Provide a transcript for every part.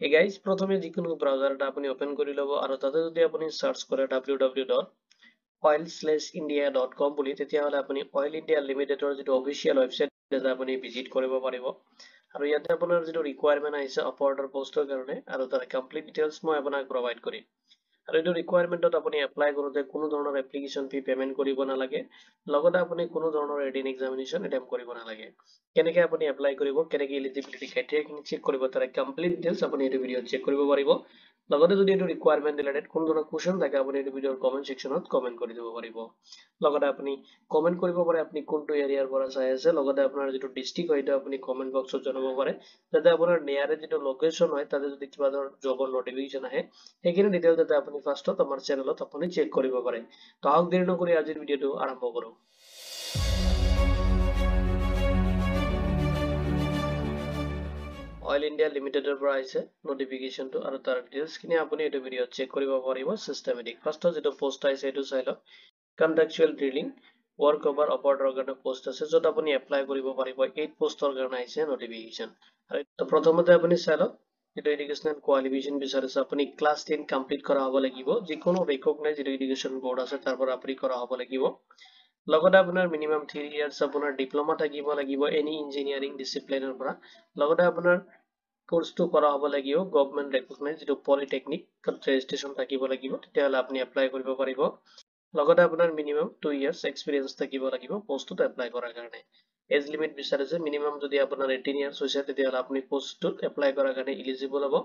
এই গাইজ প্ৰথমে যিকোনো ব্ৰাউজাৰটা আপনি ওপেন কৰে লব আৰু তাতে যদি আপনি সাৰ্চ কৰে www.oil/india.com বুলি তেতিয়াহলে আপুনি অইল ইণ্ডিয়া লিমিটেডৰ যিটো অফিচিয়েল ৱেবছাইট এটা আপুনি ভিজিট কৰিব পাৰিব আৰু ইয়াতে আপোনাৰ যিটো ৰিকুৱাৰমেন্ট আহিছে অপাৰেটৰ পোষ্টৰ কাৰণে আৰু তাৰ কমপ্লিট ডিটেইলছ মই আপোনাক প্ৰভাইড কৰিম আৰু এইটো ৰিকুৱাৰমেন্টত আপুনি এপ্লাই কৰোতে কোনো ধৰণৰ এপ্লিকেশন ফি পেমেন্ট কৰিব নালাগে লগতে আপুনি কোনো ধৰণৰ ৰিটেন এক্সামিনেশন এটেম্প কৰিব নালাগে কেনেকৈ আপুনি এপ্লাই কৰিব কেনেকৈ এলিজিবিলিটি ক্ৰাইটেৰিয়া চেক কৰিব তাৰ কমপ্লিট ডিটেইলছ আপুনি এই ভিডিঅ'ত চেক কৰিব পাৰিব লগতে যদি এইটো ৰিকুৱাৰমেন্ট ৰিলেটেড কোনো ধৰণৰ কোৱেশ্চন থাকে আপুনি এই ভিডিঅ'ৰ কমেন্ট সেকশনত কমেন্ট কৰি দিব পাৰিব লগতে আপুনি কমেন্ট কৰিব পাৰে আপুনি কোনটো এৰিয়াৰ পৰা চাই আছে লগতে আপোনাৰ যিটো ডিস্ট্ৰিক্ট হয় এটা আপুনি কমেন্ট বক্সত জনাব পাৰে যাতে আপোনাৰ নিয়াৰে যিটো লোকেশন হয় তাতে যদি কিবা ধৰণৰ জবৰ নোটিফিকেশন আহে সেইখিনি ডিটেইল যাতে আপুনি ফাৰ্ষ্টত আমাৰ চেনেলত আপুনি চেক কৰিব পাৰে তো আহক দেৰি নকৰি আজিৰ ভিডিঅ'টো আৰম্ভ কৰোঁ অইল ইণ্ডিয়া লিমিটেডৰ পৰা আহিছে নোটিফিকেশনটো আৰু তাৰ ডিটেইলছখিনি আপুনি এইটো ভিডিঅ'ত চেক কৰিব পাৰিব সিস্টেমেটিক ফাৰ্ষ্টত যেটো পোষ্ট আহিছে এইটো চাই লওক কন্ট্ৰাকচুৱেল ড্ৰিলিং work over operator কাৰণে পোষ্ট আছে যত আপুনি এপ্লাই কৰিব পাৰিব 8 পোষ্টৰ কাৰণে আহিছে নোটিফিকেশন আৰু তো প্ৰথমতে আপুনি চাই লওক যেটো এডুকেশনাল কোৱালিফিকেশন বিচাৰিছে আপুনি ক্লাছ 10 কমপ্লিট কৰা হ'ব লাগিব যিকোনো ৰিকগনাইজ এডুকেশন বৰ্ড আছে তাৰ পৰা আপুনি কৰা হ'ব লাগিব লগতে আপোনাৰ মিনিমাম 3 ইয়াৰ্স আপোনাৰ ডিপ্লোমা থাকিব লাগিব এনি ইঞ্জিনিয়াৰিং ডিসিপ্লিনৰ পৰা লগতে আপোনাৰ কোৰ্সটো কৰা হ'ব লাগিব গভৰ্নমেন্ট ৰেকগনাইজ যেটো পলিটেকনিক ৰেজিষ্ট্ৰেচন থাকিব লাগিব তেতিয়াহলে আপুনি এপ্লাই কৰিব পাৰিব লগতে আপোনাৰ মিনিমাম 2 ইয়াৰ্স এক্সপেৰিয়েন্স থাকিব লাগিব পোষ্টত এপ্লাই কৰাৰ কাৰণে এজ লিমিট বিচাৰিছে মিনিমাম যদি আপোনাৰ 18 ইয়াৰ্স হৈছে তেতিয়াহলে আপুনি পোষ্টত এপ্লাই কৰাৰ কাৰণে এলিজিবল হ'ব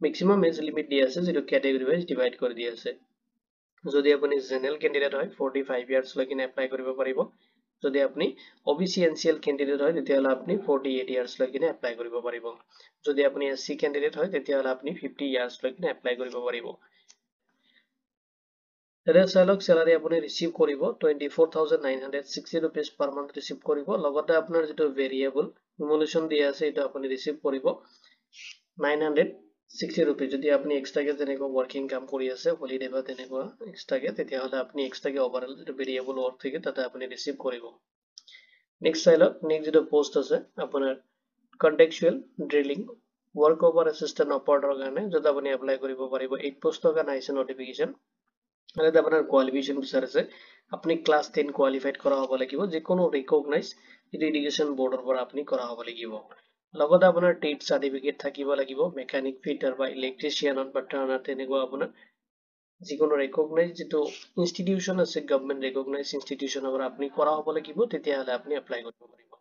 মেক্সিমাম এজ লিমিট দিয়া আছে যেটো ক্যাটাগৰি ওয়াইজ ডিভাইড কৰি দিয়া আছে যদি আপুনি জেনাৰেল ক্যান্ডিডেট হয় 45 ইয়াৰ্স লৈকে এপ্লাই কৰিব পাৰিব যদি আপুনি ওবিসি এনসিএল ক্যান্ডিডেট হয় তেতিয়াহলে আপুনি 48 ইয়াৰ্স লৈকে এপ্লাই কৰিব পাৰিব যদি আপুনি এসসি ক্যান্ডিডেট হয় তেতিয়াহলে আপুনি 50 ইয়াৰ্স লৈকে এপ্লাই কৰিব পাৰিব salary salary আপুনি ৰিসিভ কৰিব 24960 rupees per month ৰিসিভ কৰিব লগতে আপোনাৰ যেটো ভেৰিয়েবল ইমোলেশন দিয়া আছে এটা আপুনি ৰিসিভ কৰিব 960 rupees যদি আপুনি এক্সট্ৰাকে যেনেকৈ ওয়াৰ্কিং কাম কৰি আছে হলিডে বা তেনেকুৱা এক্সট্ৰাকে তেতিয়াহলে আপুনি এক্সট্ৰাকে ওভাৰঅল যেটো ভেৰিয়েবল ওয়াৰ্ক থাকে তাতে আপুনি ৰিসিভ কৰিব নেক্সট চাই লওক নেক্সট যেটো পোষ্ট আছে আপোনাৰ কন্টেক্সচুৱেল drilling work over assistant operator কাৰণে যত আপুনি এপ্লাই কৰিব পাৰিব 8 পোষ্টৰ কাৰণে আহিছে নোটিফিকেশন আৰু আপোনাৰ কোৱালিফিকেশন বিচাৰিছে আপুনি ক্লাছ 10 কোৱালিফাইড কৰা হ'ব লাগিব যিকোনো ৰিকগনাইজ এডুকেশন বৰ্ডৰ পৰা আপুনি কৰা হ'ব লাগিব লগতে আপোনাৰ টেট সাৰ্টিফিকেট থাকিব লাগিব মেকানিক ফিটাৰ বা ইলেক্ট্ৰিচিয়ান বা টাৰ্নাৰ তেনেকুৱা আপোনাৰ যিকোনো ৰিকগনাইজ যেটো ইনষ্টিটিউশন আছে গভৰ্নমেন্ট ৰিকগনাইজ ইনষ্টিটিউশনৰ পৰা আপুনি কৰা হ'ব লাগিব তেতিয়াহলে আপুনি এপ্লাই কৰিব পাৰিব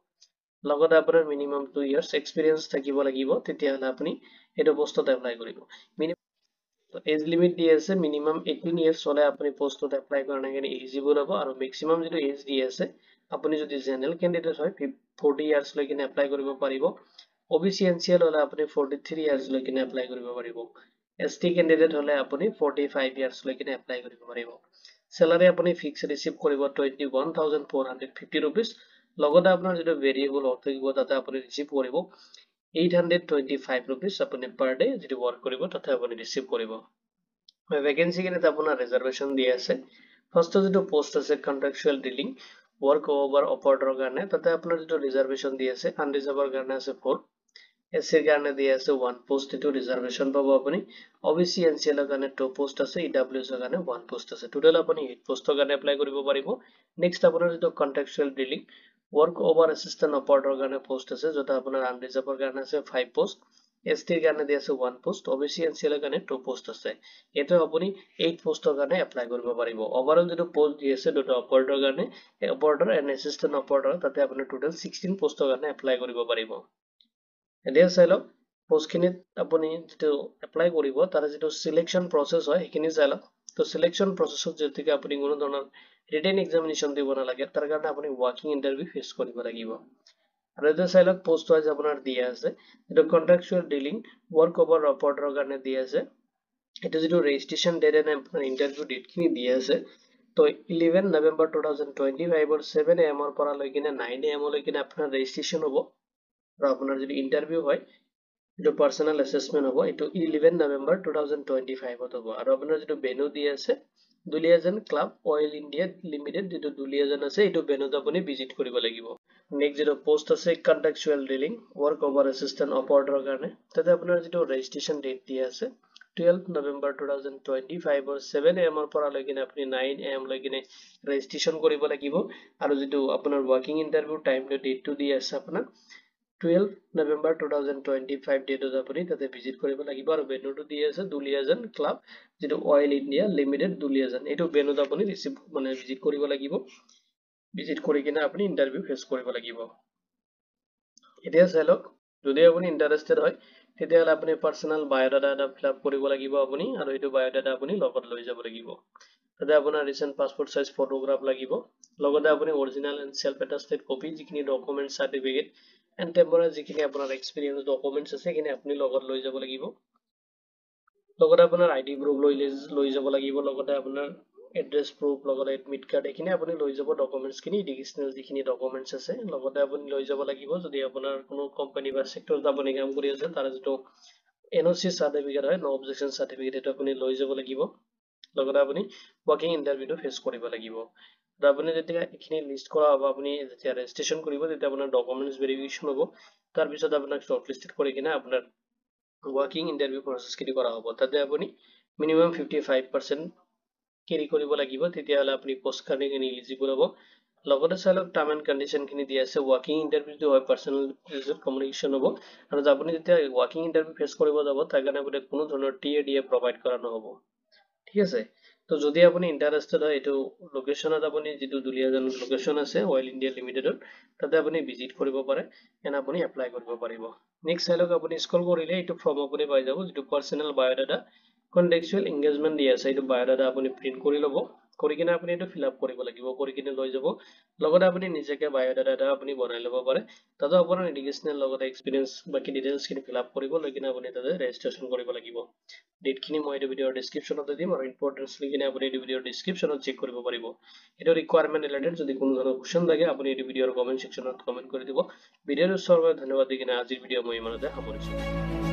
লগতে আপোনাৰ মিনিমাম 2 ইয়াৰ্স এক্সপেৰিয়েন্স থাকিব লাগিব তেতিয়াহলে আপুনি এটো পোষ্টত এপ্লাই কৰিব তো এজ লিমিট দিয়ে আছে মিনিমাম 18 ইয়াৰ্স হলে আপনি পোস্টত এপ্লাই কৰাৰ কাৰণে এলিজিবল হ'ব আৰু মেক্সিমাম যেটো এজ দিয়ে আছে আপুনি যদি জেনাৰেল ক্যান্ডিডেট হয় 40 ইয়াৰ্স লৈকে এপ্লাই কৰিব পাৰিব ওবিসি এনসিএল হলে আপুনি 43 ইয়াৰ্স লৈকে এপ্লাই কৰিব পাৰিব এসটি ক্যান্ডিডেট হলে আপুনি 45 ইয়াৰ্স লৈকে এপ্লাই কৰিব পাৰিব স্যালাৰি আপুনি ফিক্স ৰিসিভ কৰিব 21450 rupees লগতে আপোনাৰ যেটো ভেৰিয়েবল থাকিব তাতে আপুনি ৰিসিভ কৰিব 825 rupees আপুনি per day যেটো ওয়াৰ্ক কৰিব তাতে আপুনি ৰিসিভ কৰিব ভ্যাকেন্সি কিনে আপোনাৰ ৰিজাৰ্ভেশন দিয়া আছে ফাৰ্স্ট যেটো পোষ্ট আছে কন্ট্ৰাকচুৱেল ডিলিং work over operator কাৰণে তাতে আপোনাৰ যেটো ৰিজাৰ্ভেশন দিয়া আছে আনৰিজাৰ্ভৰ কাৰণে আছে 4 এসসিৰ কাৰণে দিয়া আছে 1 পোষ্ট এটো ৰিজাৰ্ভেশন পাব আপুনি ওবিসি এনসিএল ৰ কাৰণে 2 পোষ্ট আছে ইডব্লিউএছ ৰ কাৰণে 1 পোষ্ট আছে টোটাল আপুনি 8 পোষ্টৰ কাৰণে এপ্লাই কৰিব পাৰিব নেক্সট আপোনাৰ যেটো contractual dealing work over assistant operator কাৰণে পোষ্ট আছে যত আপোনাৰ আনৰিজাৰ্ভৰ কাৰণে আছে 5 পোষ্ট এসটিৰ কাৰণে দিয়া আছে 1 পোষ্ট ওবিসি এনসিএল ৰ কাৰণে 2 পোষ্ট আছে এটো আপুনি 8 পোষ্টৰ কাৰণে এপ্লাই কৰিব পাৰিব ওভাৰঅল যেটো পোষ্ট দি আছে দুটা অপাৰেটৰ কাৰণে অপাৰেটৰ এণ্ড এসিস্টেন্ট অপাৰেটৰ তাতে আপুনি টোটাল 16 পোষ্টৰ কাৰণে এপ্লাই কৰিব পাৰিব এতিয়া চাই লওক পোষ্টখিনিত আপুনি যেটো এপ্লাই কৰিব তাৰ যেটো সিলেকশন প্ৰসেস হয় সেইখিনি চাই লওক তো সিলেকশন প্ৰসেসত যেতিকে আপুনি কোনো ধৰণৰ ৰিটেন এক্সামিনেশন দিব নালাগে তাৰ কাৰণে আপুনি ওয়াকিং ইন্টাৰভিউ ফেস কৰিব লাগিব আৰু এটা চাই লওক পোষ্ট ওয়াইজ আপোনাৰ দিয়া আছে যেটো contractual dealing work over operator কাৰণে দিয়া আছে এটা যেটো ৰেজিষ্ট্ৰেচন ডেট এণ্ড আপোনাৰ ইন্টাৰভিউ ডেট খিনি দিয়া আছে তো 11 নৱেম্বৰ 2025 ৰ 7 am ৰ পৰা লৈ কিনে 9 am লৈকে আপোনাৰ ৰেজিষ্ট্ৰেচন হ'ব আৰু আপোনাৰ যদি ইন্টাৰভিউ হয় এটো পাৰ্সোনাল অ্যাসেসমেন্ট হ'ব এটো 11 নৱেম্বৰ 2025 ত হ'ব আৰু আপোনাৰ যেটো ভেন্যু দি আছে Duliajan club oil India limited যেটো দুলিয়াজান আছে এইটো বেনত আপুনি ভিজিট কৰিব লাগিব নেক্সট যেটো পোষ্ট আছে কন্ট্ৰাকচুৱেল ডিলিং ৱৰ্ক ওভাৰ এসিস্ট্যান্ট অপাৰেটৰৰ কাৰণে তাতে আপোনাৰ যেটো ৰেজিষ্ট্ৰেচন ডেট দিয়া আছে 12 November 2025 or 7 AM পৰা লৈকিনে আপুনি 9 AM লৈকিনে ৰেজিষ্ট্ৰেচন কৰিব লাগিব আৰু যেটো আপোনাৰ ওয়াৰ্কিং ইন্টাৰভিউ টাইম ডেটটো দি আছে আপোনাৰ 12 November 2025 ডেটত আপুনি তাতে ভিজিট কৰিব লাগিব আৰু বেনুটো দি আছে দুলিয়াজান ক্লাব যেটো অইল ইণ্ডিয়া লিমিটেড দুলিয়াজান এইটো বেনুত আপুনি ৰিসিভ মানে ভিজিট কৰিব লাগিব ভিজিট কৰি কিনে আপুনি ইন্টাৰভিউ ফেস কৰিব লাগিব এতিয়া চালক যদি আপুনি ইন্টাৰেস্টেড হয় তেতিয়াহলে আপুনি পাৰ্সোনাল বায়োডাটা এটা ফিল আপ কৰিব লাগিব আপুনি আৰু এইটো বায়োডাটা আপুনি লগত লৈ যাব লাগিব তাতে আপোনাৰ ৰিসেন্ট পাসপোৰ্ট সাইজ ফটোগ্ৰাফ লাগিব লগতে আপুনি অৰিজিনাল এণ্ড সেলফ এটাস্টেড কপি যিখিনি ডকুমেন্ট সাৰ্টিফিকেট এণ্ড টেম্পৰাৰি যিখিনি আপোনাৰ এক্সপেৰিয়েন্স ডকুমেন্টছ আছে কিনে আপুনি লগত লৈ যাব লাগিব লগতে আপোনাৰ আইডি প্ৰুফ লৈ যাব লাগিব লগতে আপোনাৰ এড্ৰেছ প্ৰুফ লগতে এডমিট কাৰ্ড এখিনি আপুনি লৈ যাব ডকুমেন্টছ খিনি এডুকেশনাল যিখিনি ডকুমেন্টছ আছে লগতে আপুনি লৈ যাব লাগিব যদি আপোনাৰ কোনো কোম্পানী বা সেক্টৰত আপুনি কাম কৰি আছে তাৰ যেটো এনওসি সাৰ্টিফিকেট হয় নো অবজেকশন সাৰ্টিফিকেট এটা আপুনি লৈ যাব লাগিব লগতে আপুনি ওয়াৰ্কিং ইন্টাৰভিউটো ফেস কৰিব লাগিব আৰু আপুনি যেতিয়া এখিনি লিষ্ট কৰা হ'ব আপুনি যেতিয়া ৰেজিষ্ট্ৰেচন কৰিব তেতিয়া আপোনাৰ ডকুমেন্টছ ভেৰিফিকেশন হ'ব তাৰ পিছত আপোনাক শৰ্টলিস্টেড কৰি কিনে আপোনাৰ ওয়াৰ্কিং ইন্টাৰভিউ প্ৰসেস খিনি কৰা হ'ব তাতে আপুনি মিনিমাম 55% কেৰি কৰিব লাগিব তেতিয়াহলে আপুনি পোষ্ট কাৰণে এলিজিবল হ'ব লগতে চালক টাৰ্ম এণ্ড কন্ডিশন খিনি দিয়া আছে ওয়াৰ্কিং ইন্টাৰভিউটো হয় পাৰ্সোনাল কমিউনিকেশন হ'ব আৰু আপুনি যেতিয়া ওয়াৰ্কিং ইন্টাৰভিউ ফেস কৰিব যাব তাৰ কাৰণে আপুনি কোনো ধৰণৰ টিএডিএ প্ৰভাইড কৰা নহব ঠিক আছে তো যদি আপুনি ইন্টাৰেস্টেড হয় এটো লোকেশনত আপুনি যেটো দুলিয়াজান লোকেশন আছে অইল ইণ্ডিয়া লিমিটেডৰ তাতে আপুনি ভিজিট কৰিব পাৰে এণ্ড আপুনি এপ্লাই কৰিব পাৰিব নেক্সট চালক আপুনি স্ক্ৰল কৰিলে এটো ফৰ্ম আপুনি পাই যাব যেটো পাৰ্সোনাল বায়োডাটা কন্টেক্সচুৱেল এংগেজমেন্ট দিয়া আছে এটো বায়োডাটা আপুনি প্ৰিন্ট কৰি ল'ব কৰি কিনে আপুনি এটো ফিল আপ কৰিব লাগিব কৰি কিনে লৈ যাব লগতে আপুনি নিজেকে বায়োডাটা এটা আপুনি বনাই ল'ব পাৰে তাতে আপোনাৰ এডুকেশনাল লগতে এক্সপেৰিয়েন্স বাকি ডিটেইলছ খিনি ফিল আপ কৰিব লৈ কিনে আপুনি তাতে ৰেজিষ্ট্ৰেচন কৰিব লাগিব ডেট খিনি মই এই ভিডিওৰ ডেসক্ৰিপচনতে দিম আৰু ইম্পৰ্টেন্স লিখিনি আপুনি এই ভিডিওৰ ডেসক্ৰিপচনত চেক কৰিব পাৰিব এটো ৰিকোয়াৰমেন্ট ৰিলেটেড যদি কোনো ধৰণৰ কোৱেশ্চন লাগে আপুনি এই ভিডিওৰ কমেন্ট সেকশনত কমেন্ট কৰি দিব ভিডিওৰ সৰ্ব ধন্যবাদ দি কিনে আজিৰ ভিডিও মই ইমানতে সামৰিছো